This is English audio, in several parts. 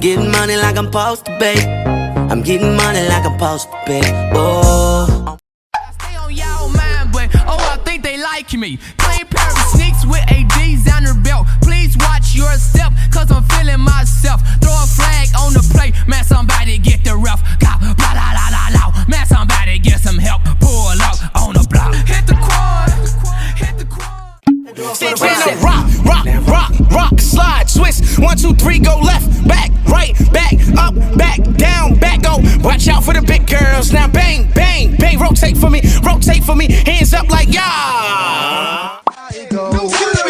getting money like I'm supposed to be. I'm getting money like I'm supposed to be. Oh. Stay on y'all mind, but oh, I think they like me. Clean pair of sneaks with a designer belt. Please watch your step, cause I'm feeling myself. Throw a flag on the plate, man, somebody get the ref. Blah, blah, la, la, la, la. Man, somebody get some help. Pull up on the block. Hit the quad, hit the quad. Santana, rock, rock, rock, rock, slide, twist. 1, 2, 3, go left, back, right, back, up, back, down, back, go. Watch out for the big girls. Now bang, bang, bang, rotate for me, hands up like yeah. To the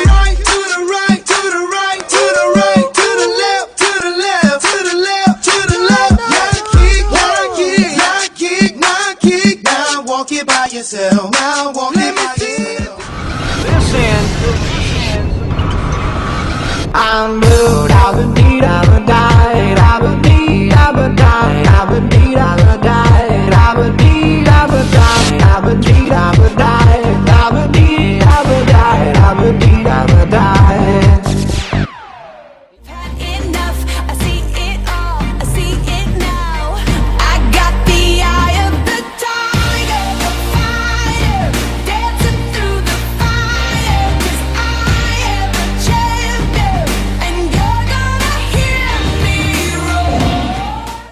right, to the right, to the right, to the right, to the left, to the left, to the left, to the left. Now kick, now kick, now kick, now kick. Now walk it by yourself. Now walk it by yourself. Listen, I'm moved out the need of